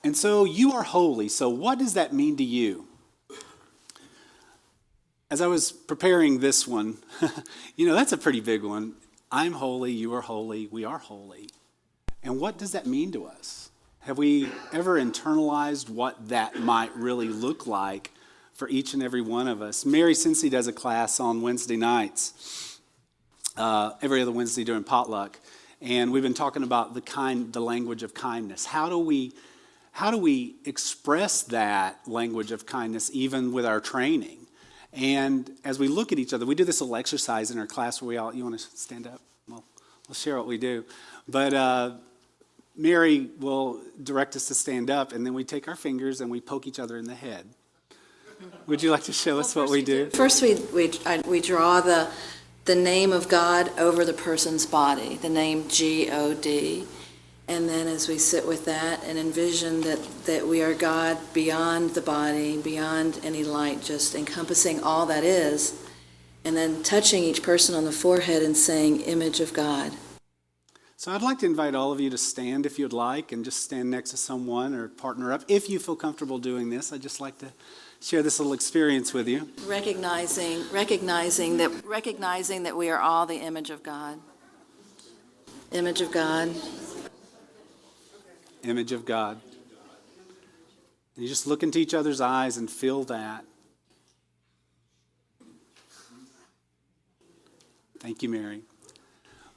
And so you are holy. So what does that mean to you? As I was preparing this one, that's a pretty big one. I'm holy, you are holy, we are holy. And what does that mean to us? Have we ever internalized what that might really look like for each and every one of us? Mary Cincy does a class on Wednesday nights, every other Wednesday during potluck, and we've been talking about the language of kindness. How do we express that language of kindness even with our training? And as we look at each other, we do this little exercise in our class where you want to stand up? Well, we'll share what we do. But Mary will direct us to stand up, and then we take our fingers and we poke each other in the head. Would you like to show us what we do? First, we draw the name of God over the person's body, the name G-O-D. And then as we sit with that and envision that we are God beyond the body, beyond any light, just encompassing all that is, and then touching each person on the forehead and saying, image of God. So I'd like to invite all of you to stand if you'd like, and just stand next to someone or partner up. If you feel comfortable doing this, I'd just like to share this little experience with you. Recognizing that we are all the image of God. Image of God. Image of God. And you just look into each other's eyes and feel that. Thank you, Mary.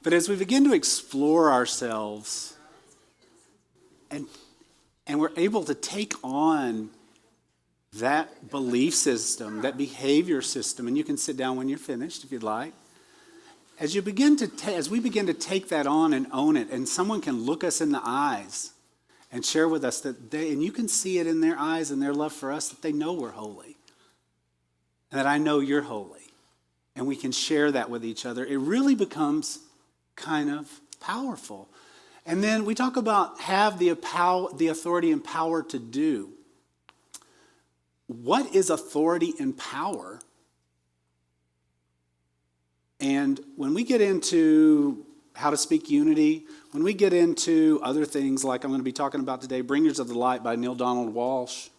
But as we begin to explore ourselves and we're able to take on that belief system, that behavior system, and you can sit down when you're finished if you'd like. As we begin to take that on and own it, and someone can look us in the eyes and share with us and you can see it in their eyes and their love for us, that they know we're holy. And that I know you're holy. And we can share that with each other. It really becomes kind of powerful. And then we talk about have the authority and power to do. What is authority and power? And when we get into how to speak unity, when we get into other things like I'm going to be talking about today, Bringers of the Light by Neil Donald Walsh,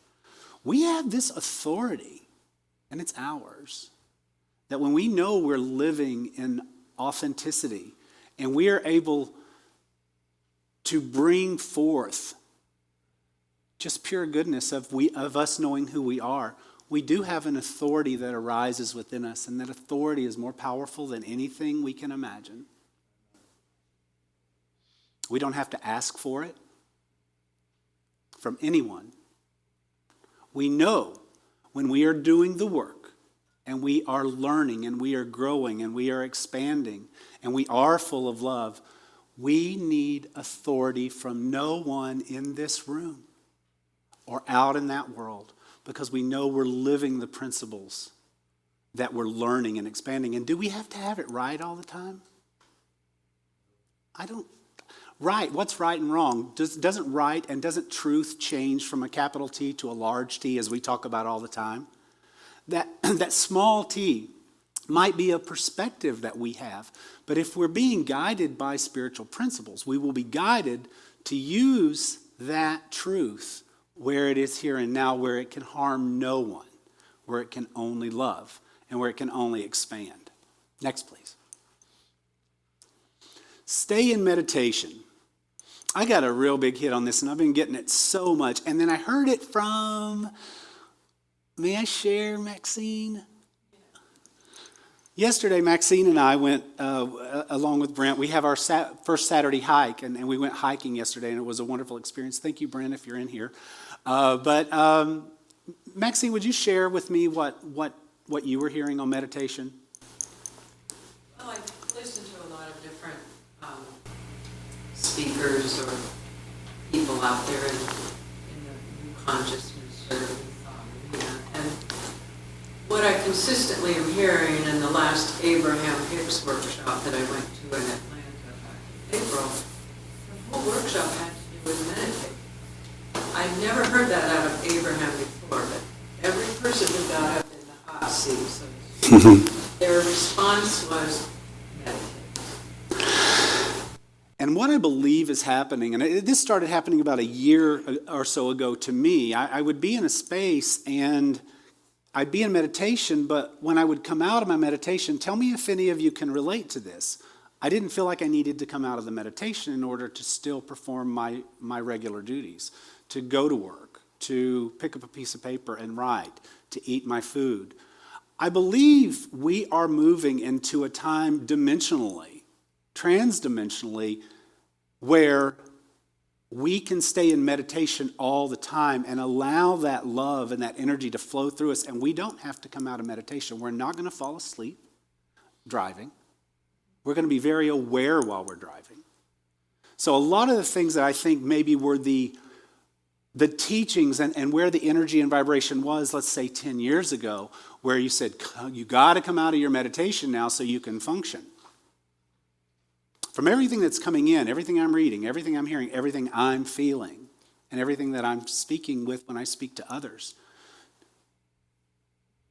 we have this authority, and it's ours, that when we know we're living in authenticity and we are able to bring forth just pure goodness of us knowing who we are, we do have an authority that arises within us, and that authority is more powerful than anything we can imagine. We don't have to ask for it from anyone. We know when we are doing the work and we are learning and we are growing and we are expanding and we are full of love, we need authority from no one in this room or out in that world, because we know we're living the principles that we're learning and expanding. And do we have to have it right all the time? Right, what's right and wrong? Doesn't right and doesn't truth change from a capital T to a large T, as we talk about all the time? That small t might be a perspective that we have, but if we're being guided by spiritual principles, we will be guided to use that truth where it is here and now, where it can harm no one, where it can only love, and where it can only expand. Next, please. Stay in meditation. I got a real big hit on this, and I've been getting it so much. And then I heard it from, may I share, Maxine? Yesterday, Maxine and I went, along with Brent, we have our first Saturday hike, and we went hiking yesterday, and it was a wonderful experience. Thank you, Brent, if you're in here. But Maxine, would you share with me what you were hearing on meditation? Well, I listened to a lot of different speakers or people out there in the new consciousness or and what I consistently am hearing in the last Abraham Hicks workshop that I went to in Atlanta back in April, the whole workshop had to do with meditating. I'd never heard that out of Abraham before, but every person who got up in the hot seat, so their response was meditate. And what I believe is happening, and this started happening about a year or so ago to me, I would be in a space and I'd be in meditation, but when I would come out of my meditation, tell me if any of you can relate to this. I didn't feel like I needed to come out of the meditation in order to still perform my regular duties, to go to work, to pick up a piece of paper and write, to eat my food. I believe we are moving into a time dimensionally, transdimensionally, where we can stay in meditation all the time and allow that love and that energy to flow through us, and we don't have to come out of meditation. We're not going to fall asleep driving. We're going to be very aware while we're driving. So a lot of the things that I think maybe were the teachings and where the energy and vibration was, let's say 10 years ago, where you said, you got to come out of your meditation now so you can function. From everything that's coming in, everything I'm reading, everything I'm hearing, everything I'm feeling, and everything that I'm speaking with when I speak to others,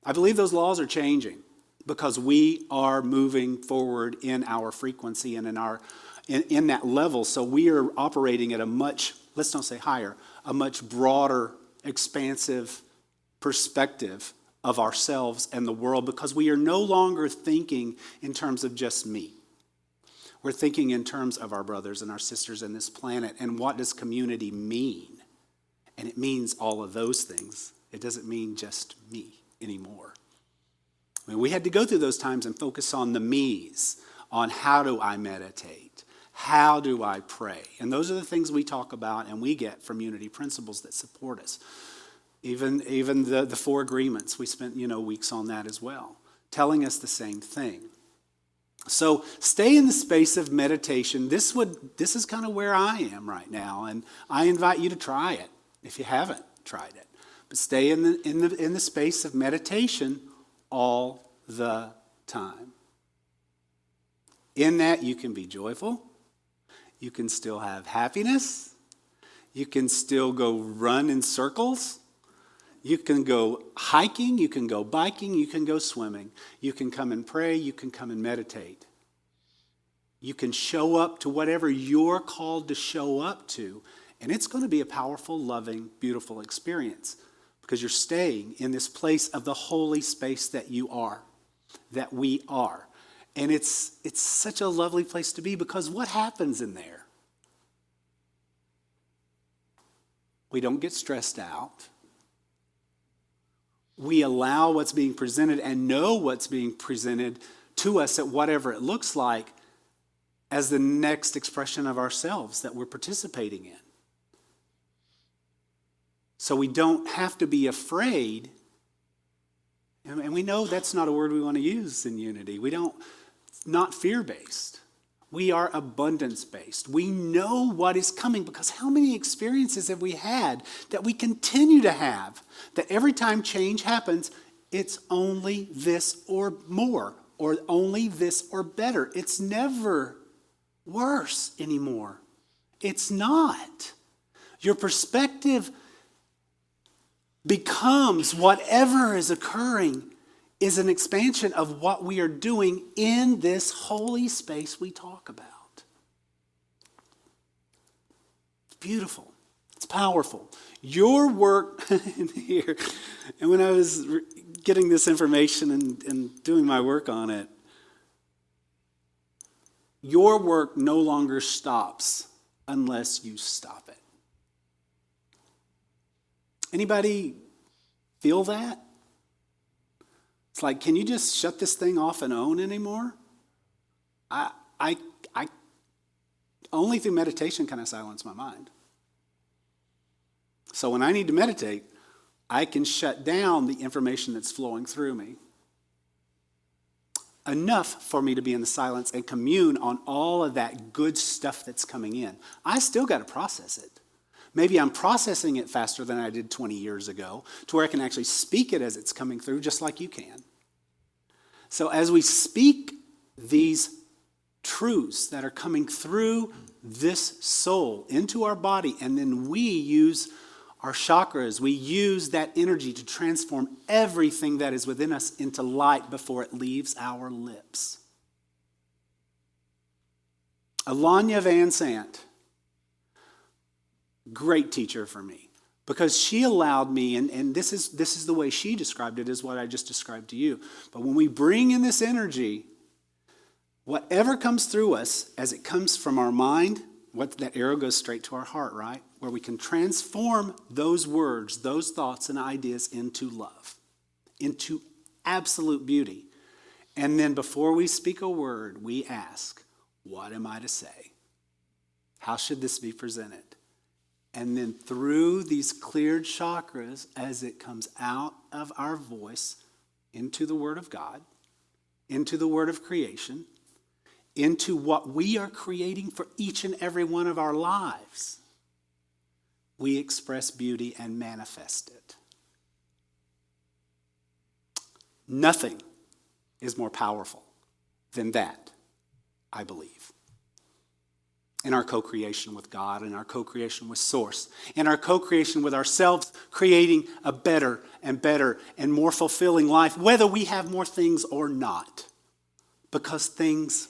I believe those laws are changing because we are moving forward in our frequency and in that level. So we are operating at a much, let's not say higher, a much broader, expansive perspective of ourselves and the world, because we are no longer thinking in terms of just me. We're thinking in terms of our brothers and our sisters in this planet. And what does community mean? And it means all of those things. It doesn't mean just me anymore. I mean, we had to go through those times and focus on the me's, on how do I meditate? How do I pray? And those are the things we talk about and we get from Unity Principles that support us. Even the 4 agreements, we spent weeks on that as well, telling us the same thing. So stay in the space of meditation. This is kind of where I am right now, and I invite you to try it if you haven't tried it. But stay in the space of meditation all the time. In that, you can be joyful. You can still have happiness. You can still go run in circles. You can go hiking, you can go biking, you can go swimming. You can come and pray, you can come and meditate. You can show up to whatever you're called to show up to, and it's going to be a powerful, loving, beautiful experience because you're staying in this place of the holy space that you are, that we are. And it's such a lovely place to be because what happens in there? We don't get stressed out. We allow what's being presented and know what's being presented to us at whatever it looks like as the next expression of ourselves that we're participating in. So we don't have to be afraid, and we know that's not a word we want to use in Unity. Not fear-based. We are abundance-based. We know what is coming because how many experiences have we had that we continue to have that every time change happens, it's only this or more, or only this or better. It's never worse anymore. It's not. Your perspective becomes whatever is occurring is an expansion of what we are doing in this holy space we talk about. It's beautiful. It's powerful. Your work in here, and when I was getting this information and doing my work on it, your work no longer stops unless you stop it. Anybody feel that? It's like, can you just shut this thing off and own anymore? I only through meditation can I silence my mind. So when I need to meditate, I can shut down the information that's flowing through me. Enough for me to be in the silence and commune on all of that good stuff that's coming in. I still got to process it. Maybe I'm processing it faster than I did 20 years ago to where I can actually speak it as it's coming through just like you can. So as we speak these truths that are coming through this soul into our body, and then we use our chakras, we use that energy to transform everything that is within us into light before it leaves our lips. Alanya Van Sant, great teacher for me, because she allowed me, and this is the way she described it, is what I just described to you. But when we bring in this energy, whatever comes through us, as it comes from our mind, that arrow goes straight to our heart, right? Where we can transform those words, those thoughts and ideas into love, into absolute beauty. And then before we speak a word, we ask, what am I to say? How should this be presented? And then through these cleared chakras, as it comes out of our voice into the Word of God, into the Word of creation, into what we are creating for each and every one of our lives, we express beauty and manifest it. Nothing is more powerful than that, I believe. In our co-creation with God, in our co-creation with Source, in our co-creation with ourselves, creating a better and more fulfilling life, whether we have more things or not. Because things,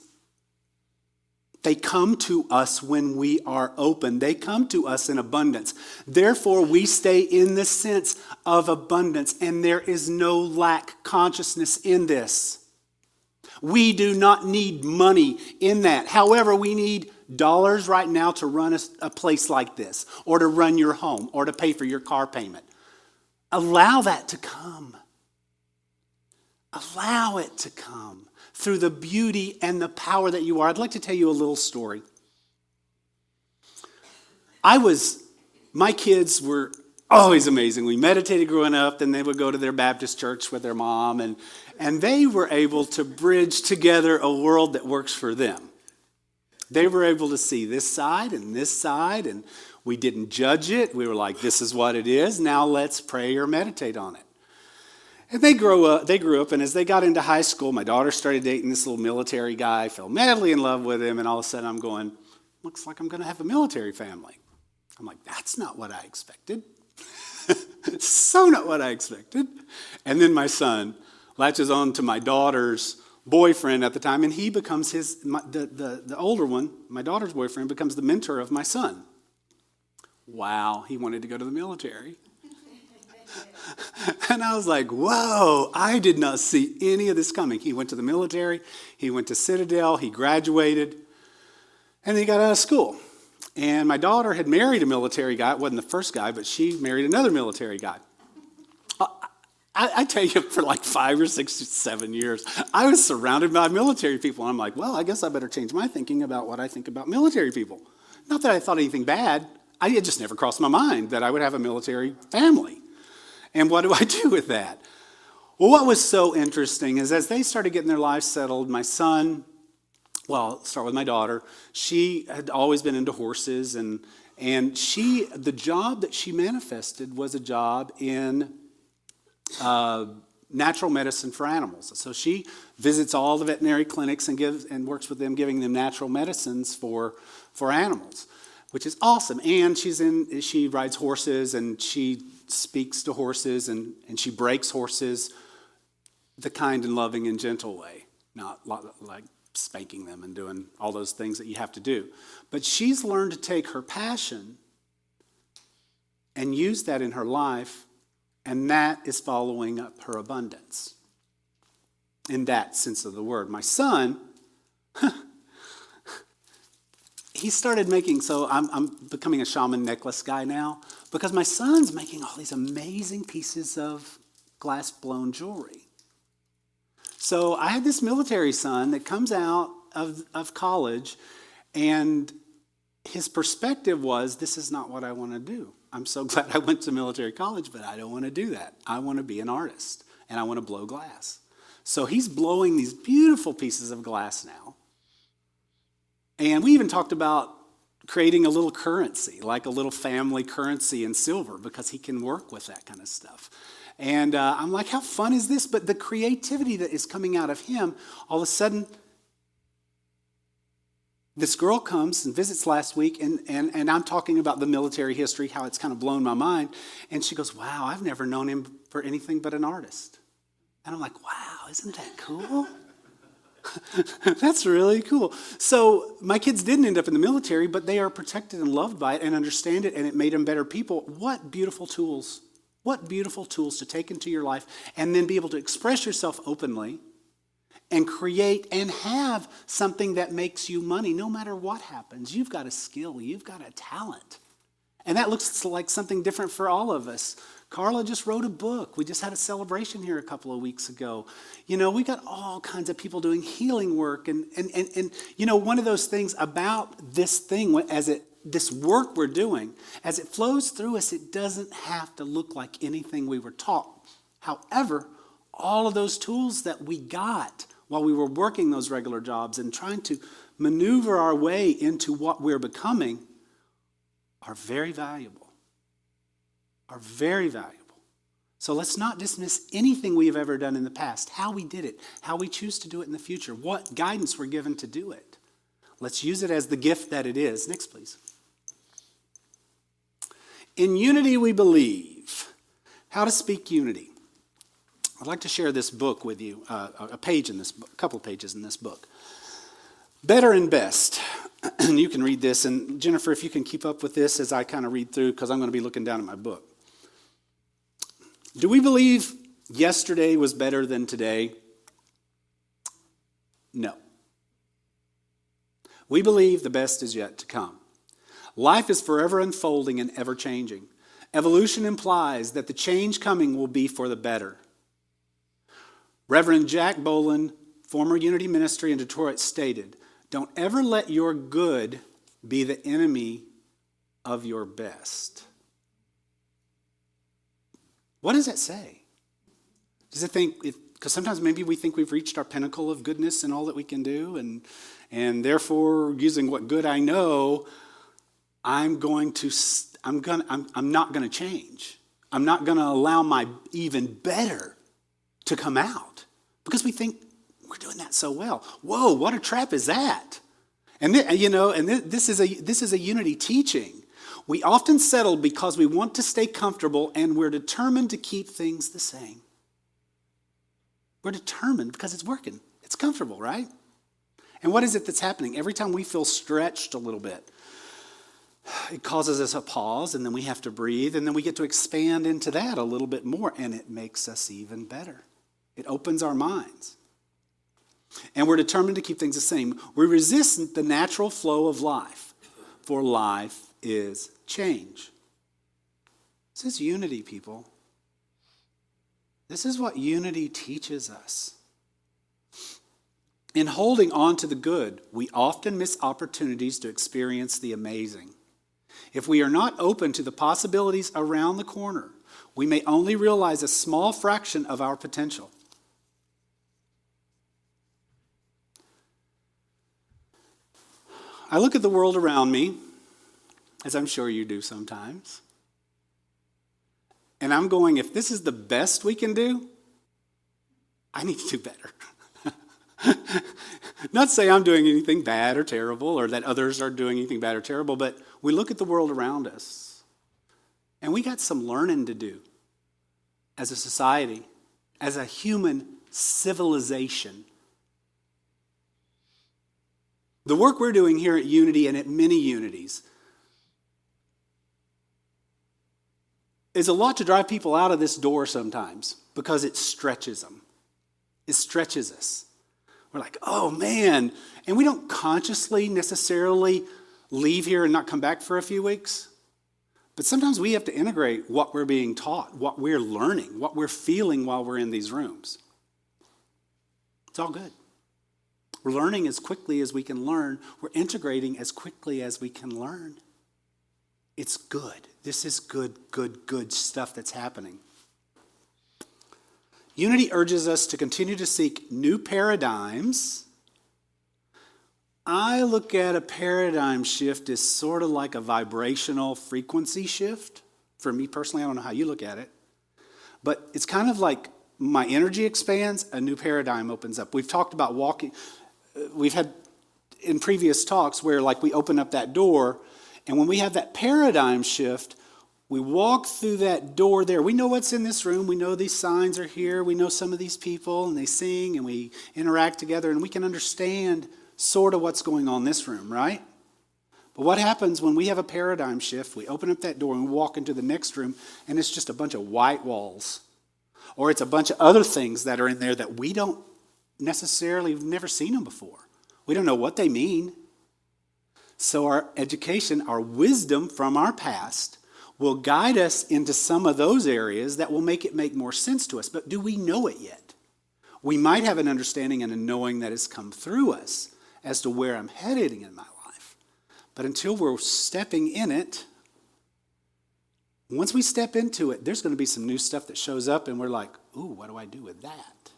they come to us when we are open. They come to us in abundance. Therefore, we stay in the sense of abundance, and there is no lack consciousness in this. We do not need money in that. However, we need dollars right now to run a place like this, or to run your home, or to pay for your car payment. Allow that to come. Allow it to come through the beauty and the power that you are. I'd like to tell you a little story. My kids were always amazing. We meditated growing up, then they would go to their Baptist church with their mom, and they were able to bridge together a world that works for them. They were able to see this side, and we didn't judge it. We were like, this is what it is. Now let's pray or meditate on it. And they grew up, and as they got into high school, my daughter started dating this little military guy, fell madly in love with him, and all of a sudden I'm going, looks like I'm going to have a military family. I'm like, that's not what I expected. So not what I expected. And then my son latches on to my daughter's boyfriend at the time, and he becomes the older one, my daughter's boyfriend, becomes the mentor of my son. Wow, he wanted to go to the military. And I was like, whoa, I did not see any of this coming. He went to the military, he went to Citadel, he graduated, and then he got out of school. And my daughter had married a military guy. It wasn't the first guy, but she married another military guy. I tell you, for like 5 or 6 or 7 years, I was surrounded by military people. And I'm like, well, I guess I better change my thinking about what I think about military people. Not that I thought anything bad. It just never crossed my mind that I would have a military family. And what do I do with that? Well, what was so interesting is as they started getting their lives settled, my son, well, I'll start with my daughter, she had always been into horses, and the job that she manifested was a job in natural medicine for animals. So she visits all the veterinary clinics and works with them, giving them natural medicines for animals, which is awesome. And she rides horses, and she speaks to horses, and she breaks horses the kind and loving and gentle way, not like spanking them and doing all those things that you have to do. But she's learned to take her passion and use that in her life, and that is following up her abundance in that sense of the word. My son, he started making, so I'm becoming a shaman necklace guy now, because my son's making all these amazing pieces of glass-blown jewelry. So I had this military son that comes out of college, and his perspective was, this is not what I want to do. I'm so glad I went to military college, but I don't want to do that. I want to be an artist, and I want to blow glass. So he's blowing these beautiful pieces of glass now. And we even talked about creating a little currency, like a little family currency in silver, because he can work with that kind of stuff. And I'm like, how fun is this? But the creativity that is coming out of him, all of a sudden, this girl comes and visits last week, and I'm talking about the military history, how it's kind of blown my mind. And she goes, wow, I've never known him for anything but an artist. And I'm like, wow, isn't that cool? That's really cool. So my kids didn't end up in the military, but they are protected and loved by it and understand it, and it made them better people. What beautiful tools. What beautiful tools to take into your life and then be able to express yourself openly and create and have something that makes you money no matter what happens. You've got a skill. You've got a talent. And that looks like something different for all of us. Carla just wrote a book. We just had a celebration here a couple of weeks ago. You know, we got all kinds of people doing healing work. And you know, one of those things about this thing, this work we're doing, as it flows through us, it doesn't have to look like anything we were taught. However, all of those tools that we got while we were working those regular jobs and trying to maneuver our way into what we're becoming are very valuable. Are very valuable. So let's not dismiss anything we have ever done in the past, how we did it, how we choose to do it in the future, what guidance we're given to do it. Let's use it as the gift that it is. Next, please. In unity we believe. How to speak unity. I'd like to share this book with you, a page in this book, a couple of pages in this book. Better and Best. You can read this, and Jennifer, if you can keep up with this as I kind of read through, because I'm going to be looking down at my book. Do we believe yesterday was better than today? No. We believe the best is yet to come. Life is forever unfolding and ever changing. Evolution implies that the change coming will be for the better. Reverend Jack Boland, former Unity Ministry in Detroit, stated, "Don't ever let your good be the enemy of your best." What does that say? Does it think, because sometimes maybe we think we've reached our pinnacle of goodness and all that we can do, and therefore, using what good I know, I'm not going to change. I'm not going to allow my even better to come out because we think we're doing that so well. Whoa, what a trap is that? And this is a unity teaching. We often settle because we want to stay comfortable and we're determined to keep things the same. We're determined because it's working. It's comfortable, right? And what is it that's happening? Every time we feel stretched a little bit, it causes us a pause, and then we have to breathe, and then we get to expand into that a little bit more, and it makes us even better. It opens our minds. And we're determined to keep things the same. We resist the natural flow of life, for life is change. This is unity, people. This is what unity teaches us. In holding on to the good, we often miss opportunities to experience the amazing. If we are not open to the possibilities around the corner, we may only realize a small fraction of our potential. I look at the world around me, as I'm sure you do sometimes, and I'm going, if this is the best we can do, I need to do better. Not say I'm doing anything bad or terrible or that others are doing anything bad or terrible, but we look at the world around us and we got some learning to do as a society, as a human civilization. The work we're doing here at Unity and at many Unities is a lot to drive people out of this door sometimes because it stretches them. It stretches us. We're like, oh man, and we don't consciously necessarily leave here and not come back for a few weeks. But sometimes we have to integrate what we're being taught, what we're learning, what we're feeling while we're in these rooms. It's all good. We're learning as quickly as we can learn. We're integrating as quickly as we can learn. It's good. This is good stuff that's happening. Unity urges us to continue to seek new paradigms. I look at a paradigm shift as sort of like a vibrational frequency shift. For me personally, I don't know how you look at it. But it's kind of like my energy expands, a new paradigm opens up. We've talked about walking. We've had in previous talks where like we open up that door, and when we have that paradigm shift, We walk through that door there. We know what's in this room. We know these signs are here. We know some of these people, and they sing, and we interact together, and we can understand sort of what's going on in this room, right? But what happens when we have a paradigm shift? We open up that door and we walk into the next room, and it's just a bunch of white walls. Or it's a bunch of other things that are in there that we don't necessarily, we've never seen them before. We don't know what they mean. So our education, our wisdom from our past will guide us into some of those areas that will make it make more sense to us. But do we know it yet? We might have an understanding and a knowing that has come through us as to where I'm heading in my life. But until we're stepping in it, once we step into it, there's going to be some new stuff that shows up and we're like, ooh, what do I do with that?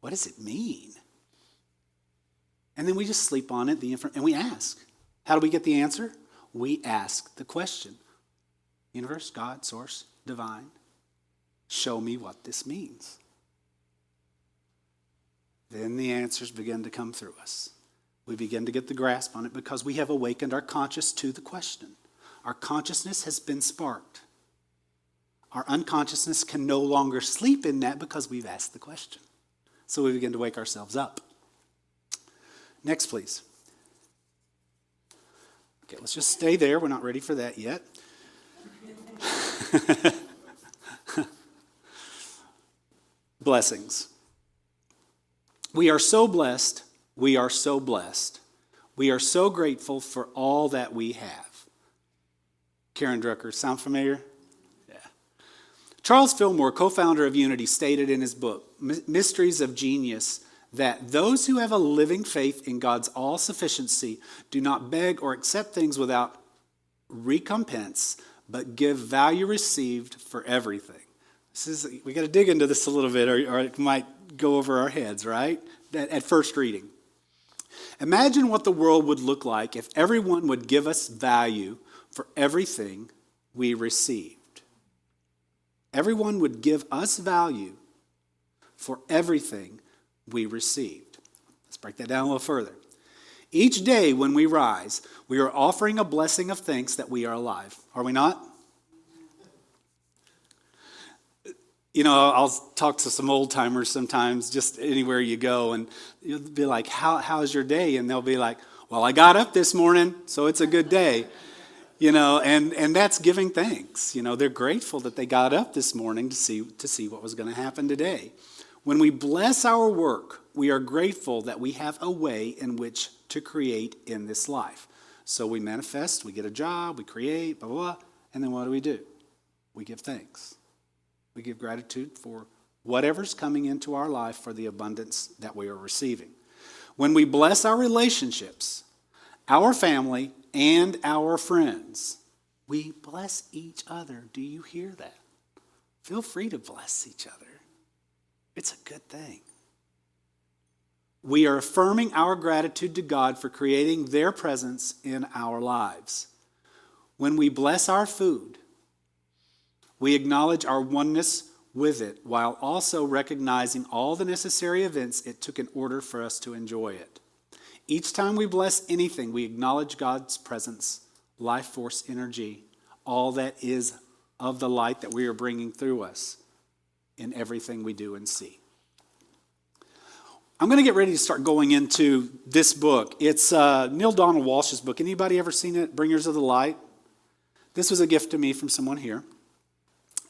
What does it mean? And then we just sleep on it and we ask. How do we get the answer? We ask the question. Universe, God, source, divine, show me what this means. Then the answers begin to come through us. We begin to get the grasp on it because we have awakened our conscious to the question. Our consciousness has been sparked. Our unconsciousness can no longer sleep in that because we've asked the question. So we begin to wake ourselves up. Next, please. Okay, let's just stay there. We're not ready for that yet. Blessings. We are so blessed. We are so blessed. We are so grateful for all that we have. Karen Drucker, sound familiar? Yeah. Charles Fillmore, co-founder of Unity, stated in his book, Mysteries of Genius, that those who have a living faith in God's all-sufficiency do not beg or accept things without recompense, but give value received for everything. We got to dig into this a little bit, or it might go over our heads, right? At first reading. Imagine what the world would look like if everyone would give us value for everything we received. Everyone would give us value for everything we received. Let's break that down a little further. Each day when we rise, we are offering a blessing of thanks that we are alive. Are we not? You know, I'll talk to some old timers sometimes, just anywhere you go, and you'll be like, how's your day? And they'll be like, well, I got up this morning, so it's a good day. You know, and that's giving thanks. You know, they're grateful that they got up this morning to see what was going to happen today. When we bless our work, we are grateful that we have a way in which to create in this life. So we manifest, we get a job, we create, blah, blah, blah, and then what do? We give thanks. We give gratitude for whatever's coming into our life for the abundance that we are receiving. When we bless our relationships, our family, and our friends, we bless each other. Do you hear that? Feel free to bless each other. It's a good thing. We are affirming our gratitude to God for creating their presence in our lives. When we bless our food, we acknowledge our oneness with it while also recognizing all the necessary events it took in order for us to enjoy it. Each time we bless anything, we acknowledge God's presence, life force, energy, all that is of the light that we are bringing through us in everything we do and see. I'm going to get ready to start going into this book. It's Neil Donald Walsh's book. Anybody ever seen it, Bringers of the Light? This was a gift to me from someone here.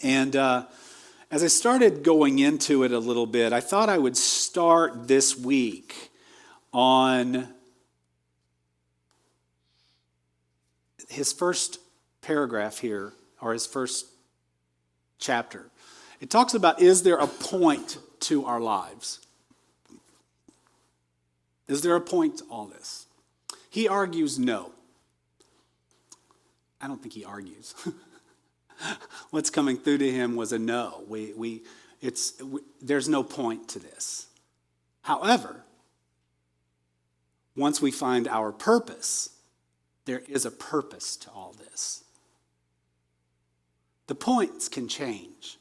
And as I started going into it a little bit, I thought I would start this week on his first paragraph here, or his first chapter. It talks about, is there a point to our lives? Is there a point to all this? He argues no. I don't think he argues. What's coming through to him was a no. There's no point to this. However, once we find our purpose, there is a purpose to all this. The points can change.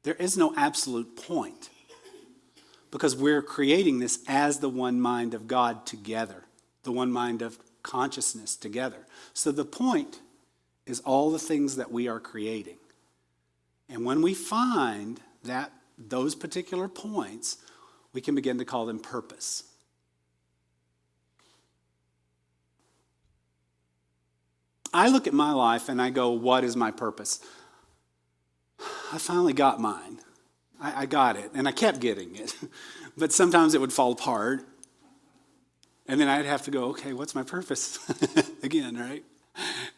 There is no absolute point because we're creating this as the one mind of God together, the one mind of consciousness together. So the point is all the things that we are creating. And when we find that those particular points, we can begin to call them purpose. I look at my life and I go, what is my purpose? I finally got mine. I got it, and I kept getting it. But sometimes it would fall apart. And then I'd have to go, okay, what's my purpose? Again, right?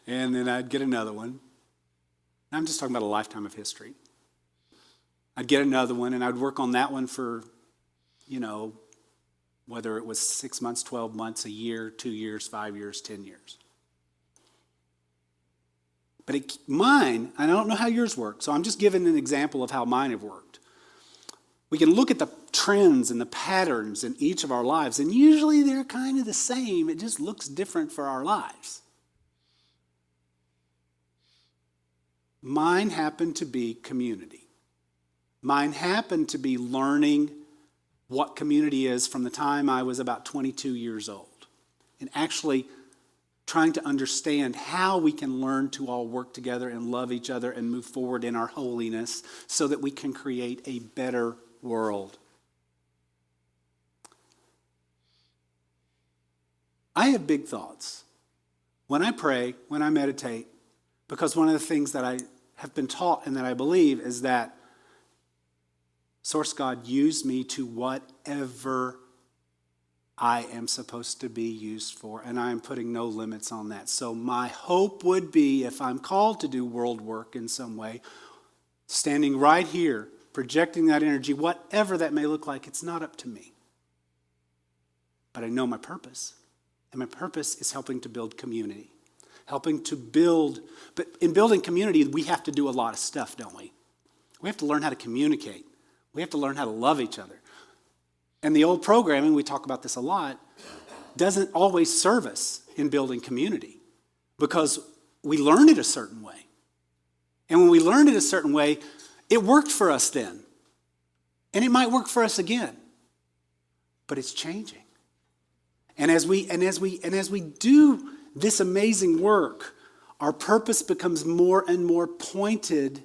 And then I'd get another one. I'm just talking about a lifetime of history. I'd get another one, and I'd work on that one for, whether it was 6 months, 12 months, a year, 2 years, 5 years, 10 years. But mine, I don't know how yours work, so I'm just giving an example of how mine have worked. We can look at the trends and the patterns in each of our lives, and usually they're kind of the same. It just looks different for our lives. Mine happened to be community. Mine happened to be learning what community is from the time I was about 22 years old, and actually trying to understand how we can learn to all work together and love each other and move forward in our holiness so that we can create a better world. I have big thoughts when I pray, when I meditate, because one of the things that I have been taught and that I believe is that Source God used me to whatever I am supposed to be used for, and I am putting no limits on that. So my hope would be, if I'm called to do world work in some way, standing right here, projecting that energy, whatever that may look like, it's not up to me. But I know my purpose, and my purpose is helping to build community, helping to build, but in building community, we have to do a lot of stuff, don't we? We have to learn how to communicate. We have to learn how to love each other. And the old programming, we talk about this a lot, doesn't always serve us in building community because we learn it a certain way. And when we learn it a certain way, it worked for us then. And it might work for us again. But it's changing. And as we do this amazing work, our purpose becomes more and more pointed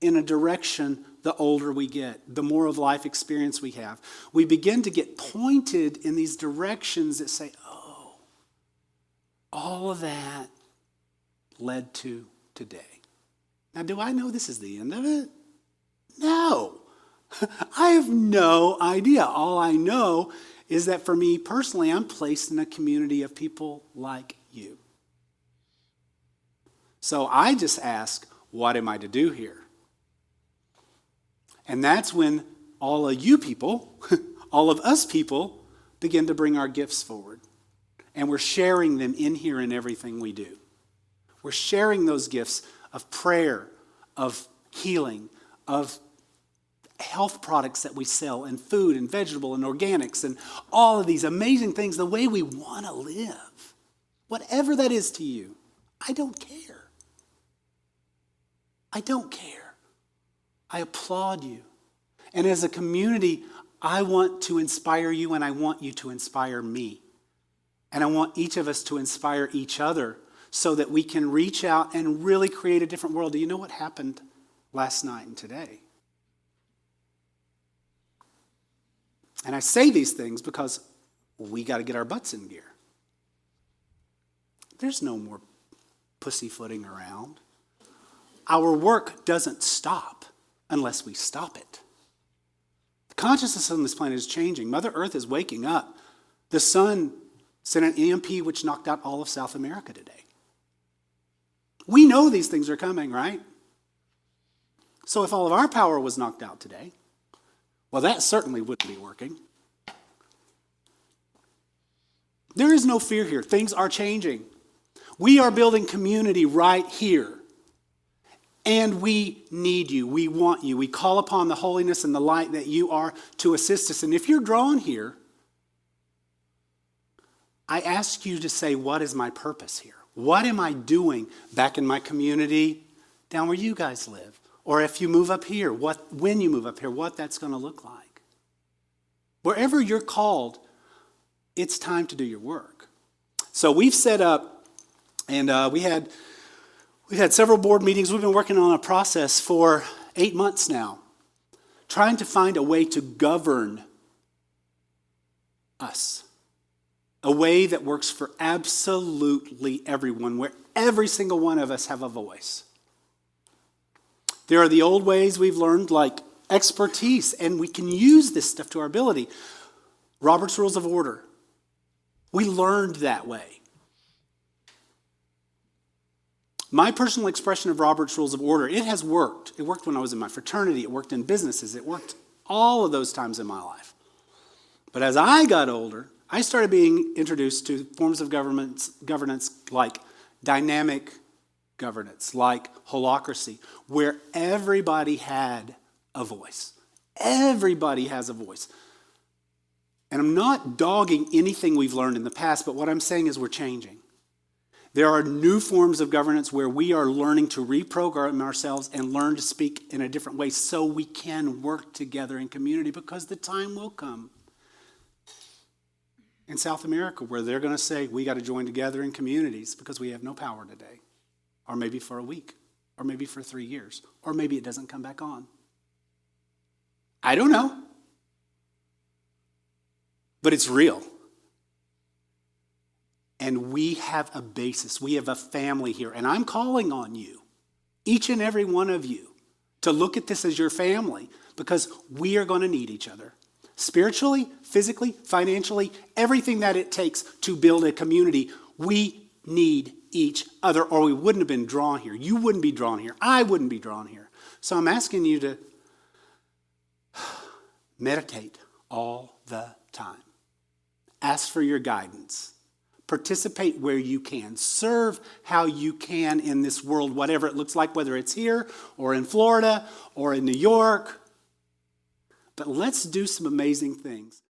in a direction the older we get, the more of life experience we have. We begin to get pointed in these directions that say, oh, all of that led to today. Now, do I know this is the end of it? No. I have no idea. All I know is that for me personally, I'm placed in a community of people like you. So I just ask, what am I to do here? And that's when all of you people, all of us people, begin to bring our gifts forward. And we're sharing them in here in everything we do. We're sharing those gifts of prayer, of healing, of health products that we sell, and food and vegetable and organics and all of these amazing things, the way we want to live. Whatever that is to you, I don't care. I don't care. I applaud you. And as a community, I want to inspire you, and I want you to inspire me. And I want each of us to inspire each other so that we can reach out and really create a different world. Do you know what happened last night and today? And I say these things because we got to get our butts in gear. There's no more pussyfooting around. Our work doesn't stop unless we stop it. The consciousness on this planet is changing. Mother Earth is waking up. The sun sent an EMP which knocked out all of South America today. We know these things are coming, right? So if all of our power was knocked out today, well, that certainly wouldn't be working. There is no fear here. Things are changing. We are building community right here. And we need you. We want you. We call upon the holiness and the light that you are to assist us. And if you're drawn here, I ask you to say, what is my purpose here? What am I doing back in my community, down where you guys live? Or if you move up here, when you move up here, what that's going to look like. Wherever you're called, it's time to do your work. So we've set up, and we had We've had several board meetings. We've been working on a process for 8 months now, trying to find a way to govern us. A way that works for absolutely everyone, where every single one of us have a voice. There are the old ways we've learned, like expertise, and we can use this stuff to our ability. Robert's Rules of Order. We learned that way. My personal expression of Robert's Rules of Order, it has worked. It worked when I was in my fraternity. It worked in businesses. It worked all of those times in my life. But as I got older, I started being introduced to forms of governance like dynamic governance, like holacracy, where everybody had a voice. Everybody has a voice. And I'm not dogging anything we've learned in the past, but what I'm saying is we're changing. There are new forms of governance where we are learning to reprogram ourselves and learn to speak in a different way so we can work together in community, because the time will come in South America where they're going to say, we got to join together in communities because we have no power today. Or maybe for a week, or maybe for 3 years, or maybe it doesn't come back on. I don't know. But it's real. And we have a basis. We have a family here. And I'm calling on you, each and every one of you, to look at this as your family, because we are going to need each other. Spiritually, physically, financially, everything that it takes to build a community, we need each other, or we wouldn't have been drawn here. You wouldn't be drawn here. I wouldn't be drawn here. So I'm asking you to meditate all the time. Ask for your guidance. Participate where you can. Serve how you can in this world, whatever it looks like, whether it's here or in Florida or in New York. But let's do some amazing things.